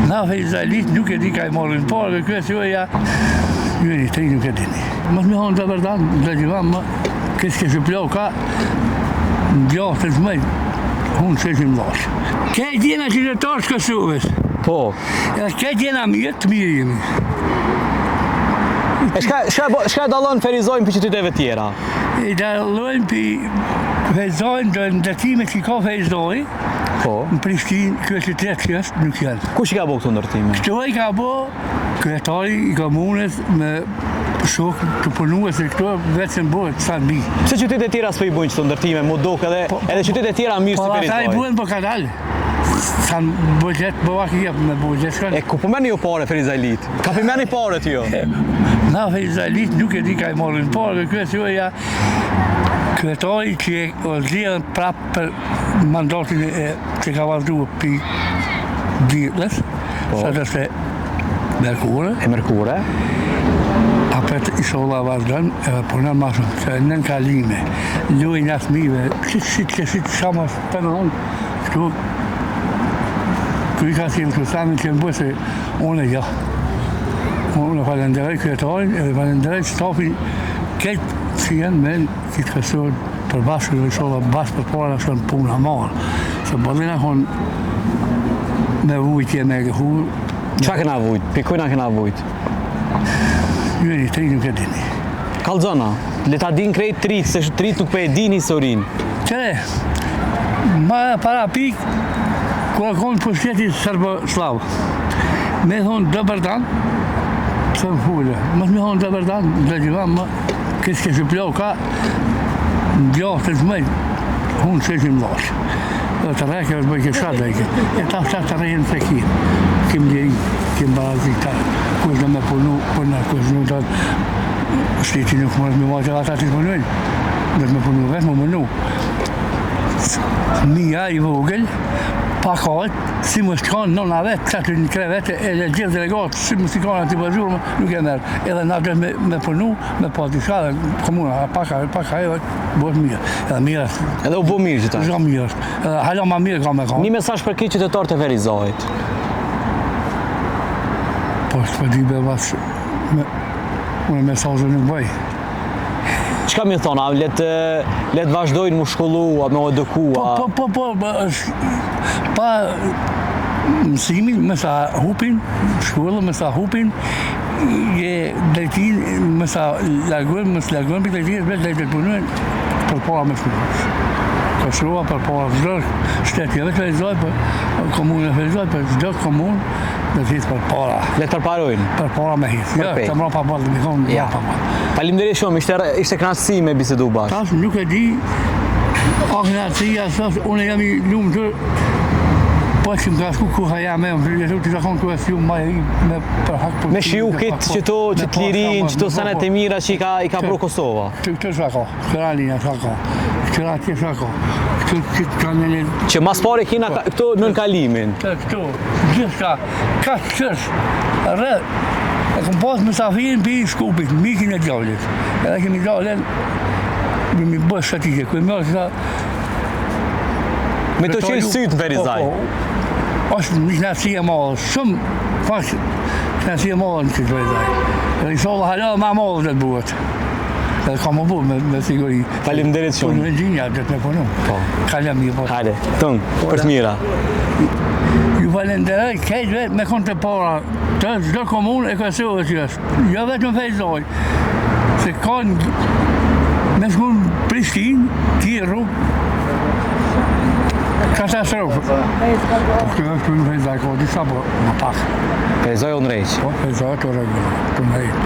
Na Izraelit nuk e di ka i morin, por dhe kjo joja, njëri të i nuk e dini. Mos me honë të vërdan, dhe gjivam, kësë ke shuplo ka, gjohë të zmëj, unë që që më losh. Këtë jena qytetarë Kosovës. Po. Këtë jena mirë, të mirë jemi. E shka dalon Ferizojnë për qyteteve tjera? I dalojnë për Ferizojnë, dhe ndërtime që ka Ferizojnë, në Prishtinë, kjo qytet që është nuk janë. Kush i ka bo këto ndërtime? Këto i ka bo kryetari i komunës me shokë të punues e këto vetëm bëhet sa mbi. Pse qytetet tjera s'po i bojnë këto ndërtime, mu dok edhe qytetet tjera mirë si Ferizojnë? Po ata i bojnë për ka dalë. Kanë budget, bëva ki jep me budget shkën. E ku përmeni jo pare Ferizajlit? Ka përmeni pare t'jo? Na Ferizajlit nuk e di ka i morin pare, dhe kjo joja kryetari që e zhjën prapë për mandatin që ka vazhdu për Dirlës, sa të se Merkure. E Merkure? Apet i shola vazhdan, edhe punën ma shumë, se nën kalime, lujnë asmive, që shamas të në onë, këtu, i ka si më të samin që më bëjë se unë e ja. Unë e falenderoj kryetarin, edhe falenderoj stafin këtë që janë me këtë kësër për bashkë dhe shola bashkë për para shkën puna marë. Se bëllina konë me vujtje me gëhur. Qa këna vujt? Pikujna këna vujt? Njëri të i nuk e dini. Kalzona, le ta din krejt trit, se trit nuk pe e din historin. Qëre, ma para pik, kura konë për shtetit Sërbë-Slavë, me thonë dëbërdan, të më fulle, mësë me thonë dëbërdan, dhe gjivam, kësë ke shuplo ka, gjohë të zmëj, unë që që më losh. Dhe të reke është bëjë këshat dhe ike. E ta fëtat të rejnë të kim. Kim djeri, kim barazik ta. Kush dhe me punu, përna, kush nuk të shtiti nuk mërës me vajtë ata që të punujnë. Dhe me punu vetë, më mënu. Mija i vogël, pakajt, si më shkanë nëna vetë, qatë një krevete, e gjithë delegatë, si më shkanë ati vazhurë, nuk e merë. Edhe na dhe me punu, me pati shka dhe komuna, paka edhe, bëhet mirë. Edhe mirë është. Edhe u bo mirë që ta? Zha mirë është. Edhe hala ma mirë ka me ka. Një mesazh për këtë qytetar të Ferizajt? Po, së për di be basë, unë mesazhe nuk bëj. Qka mi thona, let vazhdojnë mu shkollu, me o edukua? Po, pa mësimin, me sa hupin, shkollë, me sa hupin, drejtin, me sa largojnë, për drejtin, veç drejtet punuen, për para me shkollës. Kosova, për para vëzdër, shtetja, veç Ferizaj, për komunë e Ferizaj, për vëzdër komunë, dhe të hitë për para. Let përparojnë? Për para me hitë. Ja, të mra pa balë, mi thonë, ja pa balë. Faleminderit shumë, ishte knasësi me bisedu bashkë. Tash nuk e di, a knasësia, unë jam i lumë tërë, po që më ka shku kuha jam e më jetu të shakon kërë si unë me për hak për... Me shiu këtë që të lirin, që të sanet e mira që i ka pro Kosova? Këtë shako, këra linja shako, këra tje shako, këtë kanë një... Që mas pare kina këto nën kalimin? Këto, gjithka, ka qërsh, rrët, e kom pas mësafirin për i Shkupit, mikin e djallit. Edhe kemi djallin, mi bësh shatike, kërë mërë që ta... Me të qëllë sytë në Ferizaj? është një knasësi e madhe, shumë faqë knasësi e madhe në këtë Ferizaj. Dhe inshallah hala ma madhe dhe të buhet. Dhe ka më bu me siguri. Faleminderit shumë. Punë në gjinja, dhe të me punu. Kalem një po. Hajde, tëngë, është mira. Ju falenderoj kejtëve me konë të para, të çdo komunë e Kosovës që është. Jo vetëm Ferizaj. Se kanë me shkunë Prishtinë, ti rrugë, katastrofë. Po kjo është në Ferizaj, ko disa po më pak. Ferizaj o në rejqë? Po, Ferizaj të regullë, të në rejqë.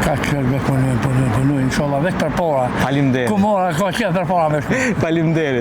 Ka qërë me punu, inshallah, veç për para. Faleminderit. Kumora, ka qërë për para me shku. Faleminderit.